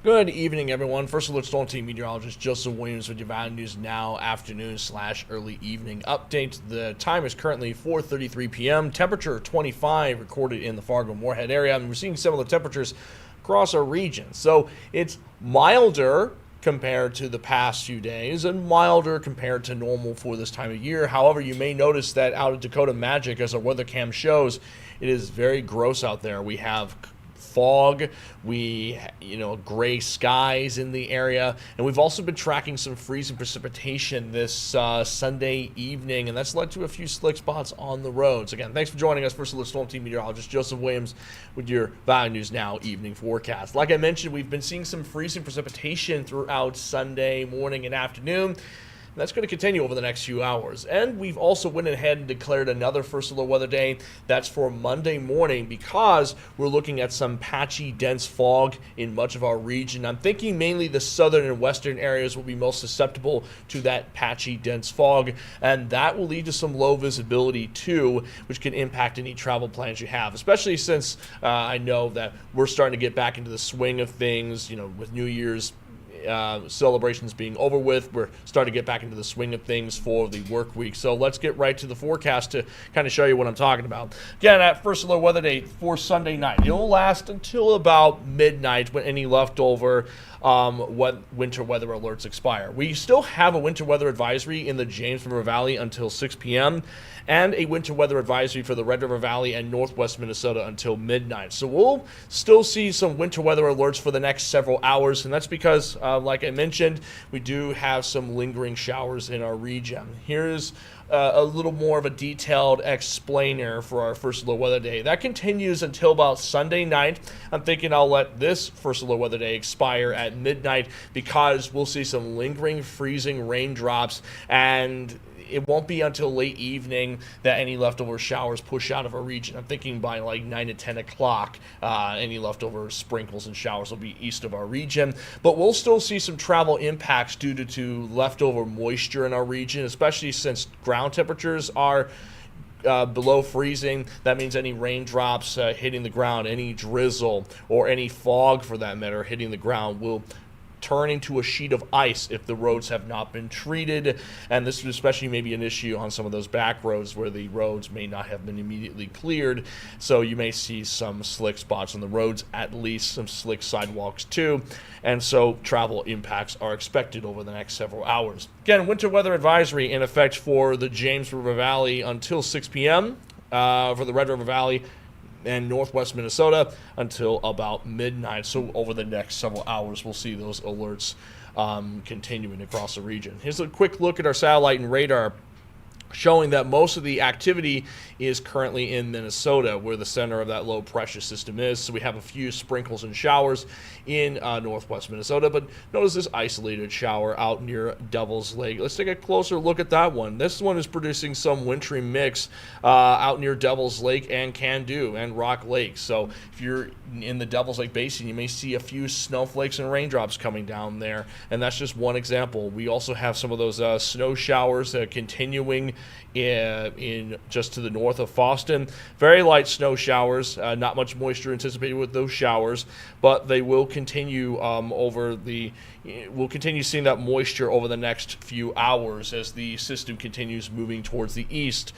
Good evening, everyone. First Alert StormTeam meteorologist Joseph Williams with your VNN News Now afternoon/early evening update. The time is currently 4:33 p.m. Temperature 25 recorded in the Fargo-Moorhead area. And we're seeing similar temperatures across our region. So it's milder compared to the past few days and milder compared to normal for this time of year. However, you may notice that out of Dakota Magic, as our weather cam shows, it is very gross out there. We have fog, gray skies in the area, and we've also been tracking some freezing precipitation this Sunday evening, and that's led to a few slick spots on the roads. Again, thanks for joining us. First Alert StormTeam meteorologist Joseph Williams with your VNN News Now evening forecast. Like I mentioned, we've been seeing some freezing precipitation throughout Sunday morning and afternoon. That's going to continue over the next few hours. And we've also went ahead and declared another First Alert weather day. That's for Monday morning because we're looking at some patchy, dense fog in much of our region. I'm thinking mainly the southern and western areas will be most susceptible to that patchy, dense fog. And that will lead to some low visibility too, which can impact any travel plans you have, especially since I know that we're starting to get back into the swing of things, with New Year's celebrations being over with. We're starting to get back into the swing of things for the work week. So let's get right to the forecast to kind of show you what I'm talking about. Again, at First Alert weather day for Sunday night. It'll last until about midnight when any leftover winter weather alerts expire. We still have a winter weather advisory in the James River Valley until 6 p.m. and a winter weather advisory for the Red River Valley and northwest Minnesota until midnight. So we'll still see some winter weather alerts for the next several hours, and that's because, like I mentioned, we do have some lingering showers in our region. Here's a little more of a detailed explainer for our First Alert weather day. That continues until about Sunday night. I'm thinking I'll let this First Alert weather day expire at midnight because we'll see some lingering freezing raindrops, and it won't be until late evening that any leftover showers push out of our region. I'm thinking by like 9 to 10 o'clock, any leftover sprinkles and showers will be east of our region. But we'll still see some travel impacts due to leftover moisture in our region, especially since ground temperatures are below freezing. That means any raindrops hitting the ground, any drizzle, or any fog for that matter hitting the ground will turn into a sheet of ice if the roads have not been treated, and this would especially may be an issue on some of those back roads where the roads may not have been immediately cleared, so you may see some slick spots on the roads, at least some slick sidewalks too, and so travel impacts are expected over the next several hours. Again, winter weather advisory in effect for the James River Valley until 6 p.m., for the Red River Valley and northwest Minnesota until about midnight. So over the next several hours, we'll see those alerts continuing across the region. Here's a quick look at our satellite and radar, showing that most of the activity is currently in Minnesota, where the center of that low pressure system is. So we have a few sprinkles and showers in northwest Minnesota, but notice this isolated shower out near Devil's Lake. Let's take a closer look at that one. This one is producing some wintry mix out near Devil's Lake and Candu and Rock Lake. So if you're in the Devil's Lake Basin, you may see a few snowflakes and raindrops coming down there, and that's just one example. We also have some of those snow showers continuing in just to the north of Fosston. Very light snow showers, not much moisture anticipated with those showers, but they will continue we'll continue seeing that moisture over the next few hours as the system continues moving towards the east.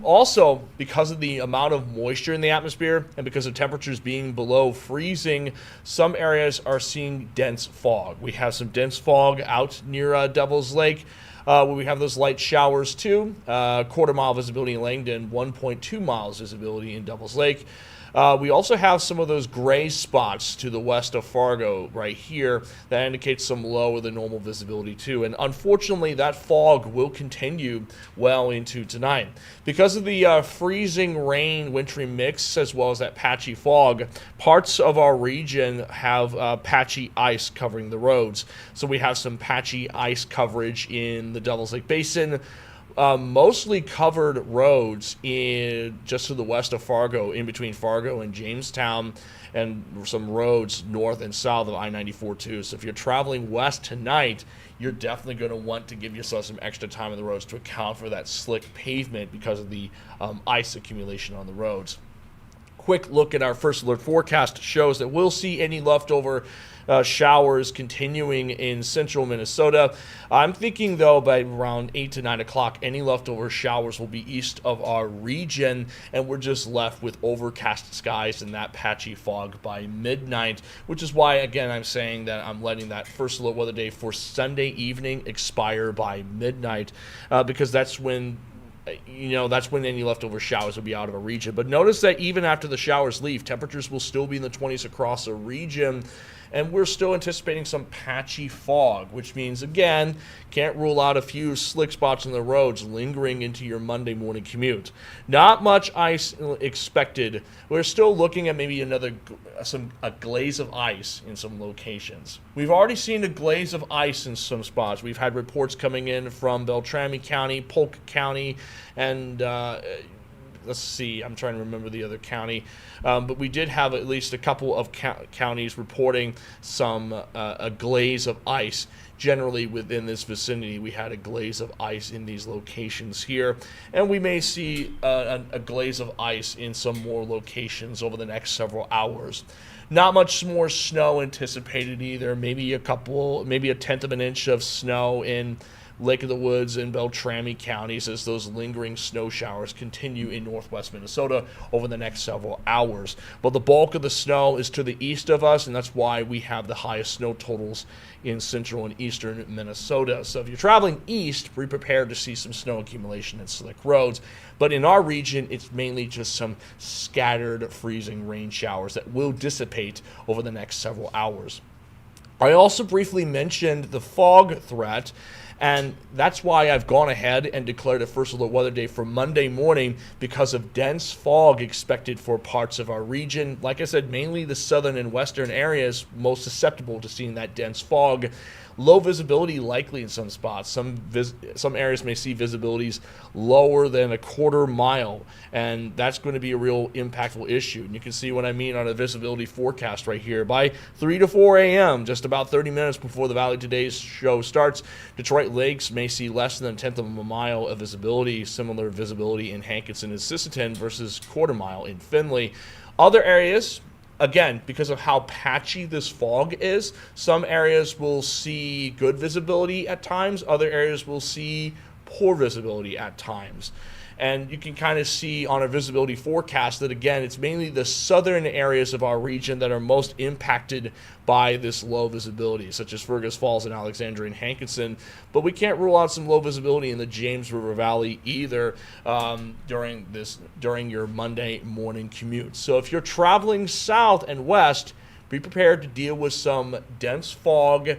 Also, because of the amount of moisture in the atmosphere and because of temperatures being below freezing, some areas are seeing dense fog. We have some dense fog out near Devil's Lake, where we have those light showers too. Quarter-mile visibility in Langdon, 1.2 miles visibility in Devil's Lake. We also have some of those gray spots to the west of Fargo right here that indicates some lower than normal visibility too. And unfortunately, that fog will continue well into tonight. Because of the freezing rain wintry mix as well as that patchy fog, parts of our region have patchy ice covering the roads. So we have some patchy ice coverage in the Devil's Lake Basin, mostly covered roads just to the west of Fargo, in between Fargo and Jamestown, and some roads north and south of I-94 too. So if you're traveling west tonight, you're definitely going to want to give yourself some extra time on the roads to account for that slick pavement because of the ice accumulation on the roads. quick look at our first alert forecast shows that we'll see any leftover showers continuing in central Minnesota. I'm thinking, though, by around 8 to 9 o'clock, any leftover showers will be east of our region, and we're just left with overcast skies and that patchy fog by midnight, which is why, again, I'm saying that I'm letting that first alert weather day for Sunday evening expire by midnight, because that's when that's when any leftover showers will be out of a region. But notice that even after the showers leave, temperatures will still be in the 20s across a region, and we're still anticipating some patchy fog, which means, again, can't rule out a few slick spots on the roads lingering into your Monday morning commute. Not much ice expected. We're still looking at maybe a glaze of ice in some locations. We've already seen a glaze of ice in some spots. We've had reports coming in from Beltrami County, Polk County, and let's see, I'm trying to remember the other county, but we did have at least a couple of counties reporting a glaze of ice. Generally within this vicinity, we had a glaze of ice in these locations here, and we may see a glaze of ice in some more locations over the next several hours. Not much more snow anticipated either. Maybe a tenth of an inch of snow in Lake of the Woods and Beltrami counties as those lingering snow showers continue in northwest Minnesota over the next several hours. But the bulk of the snow is to the east of us, and that's why we have the highest snow totals in central and eastern Minnesota. So if you're traveling east, be prepared to see some snow accumulation and slick roads. But in our region, it's mainly just some scattered freezing rain showers that will dissipate over the next several hours. I also briefly mentioned the fog threat, and that's why I've gone ahead and declared a first alert weather day for Monday morning, because of dense fog expected for parts of our region. Like I said, mainly the southern and western areas most susceptible to seeing that dense fog. Low visibility likely in some spots. Some areas may see visibilities lower than a quarter mile, and that's going to be a real impactful issue. And you can see what I mean on a visibility forecast right here. By 3 to 4 a.m., just about 30 minutes before the Valley Today's show starts, Detroit Lakes may see less than a tenth of a mile of visibility. Similar visibility in Hankinson and Sisseton versus quarter mile in Findlay. Other areas, again, because of how patchy this fog is, some areas will see good visibility at times, other areas will see poor visibility at times. And you can kind of see on a visibility forecast that, again, it's mainly the southern areas of our region that are most impacted by this low visibility, such as Fergus Falls and Alexandria and Hankinson. But we can't rule out some low visibility in the James River Valley either during your Monday morning commute. So if you're traveling south and west, be prepared to deal with some dense fog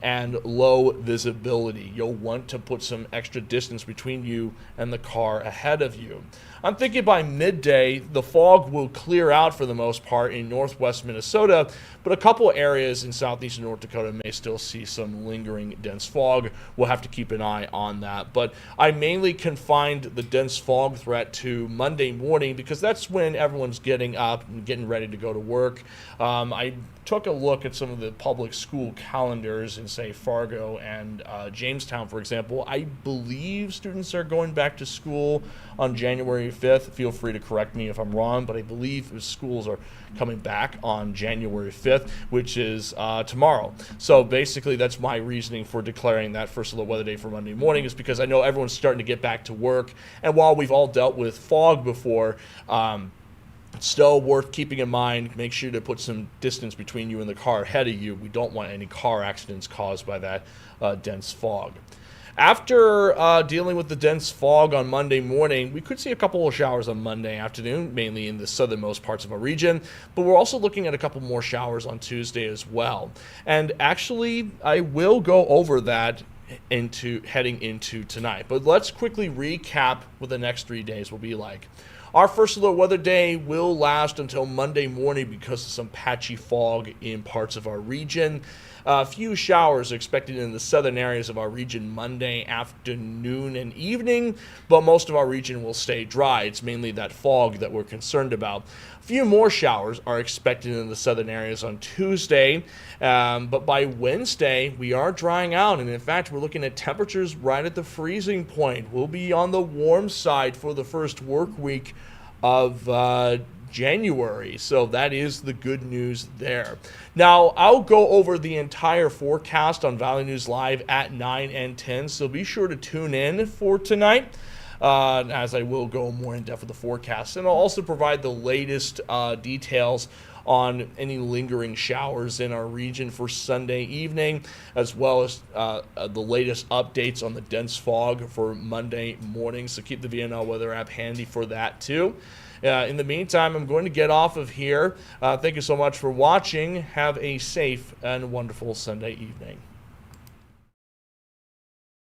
and low visibility. You'll want to put some extra distance between you and the car ahead of you. I'm thinking by midday, the fog will clear out for the most part in northwest Minnesota, but a couple areas in southeastern North Dakota may still see some lingering dense fog. We'll have to keep an eye on that. But I mainly confined the dense fog threat to Monday morning because that's when everyone's getting up and getting ready to go to work. I took a look at some of the public school calendars in, say, Fargo and Jamestown, for example. I believe students are going back to school on January 5th. Feel free to correct me if I'm wrong, but I believe schools are coming back on January 5th, which is tomorrow. So basically, that's my reasoning for declaring that first alert weather day for Monday morning, is because I know everyone's starting to get back to work. And while we've all dealt with fog before, it's still worth keeping in mind. Make sure to put some distance between you and the car ahead of you. We don't want any car accidents caused by that dense fog. After dealing with the dense fog on Monday morning, we could see a couple of showers on Monday afternoon, mainly in the southernmost parts of our region, but we're also looking at a couple more showers on Tuesday as well. And actually, I will go over that heading into tonight. But let's quickly recap what the next 3 days will be like. Our first alert weather day will last until Monday morning because of some patchy fog in parts of our region. A few showers are expected in the southern areas of our region Monday afternoon and evening, but most of our region will stay dry. It's mainly that fog that we're concerned about. A few more showers are expected in the southern areas on Tuesday, but by Wednesday, we are drying out, and in fact, we're looking at temperatures right at the freezing point. We'll be on the warm side for the first work week of January. So that is the good news there. Now, I'll go over the entire forecast on Valley News Live at 9 and 10, so be sure to tune in for tonight. As I will go more in depth with the forecast, and I'll also provide the latest details on any lingering showers in our region for Sunday evening, as well as the latest updates on the dense fog for Monday morning. So keep the VNL weather app handy for that too. In the meantime, I'm going to get off of here. Thank you so much for watching. Have a safe and wonderful Sunday evening.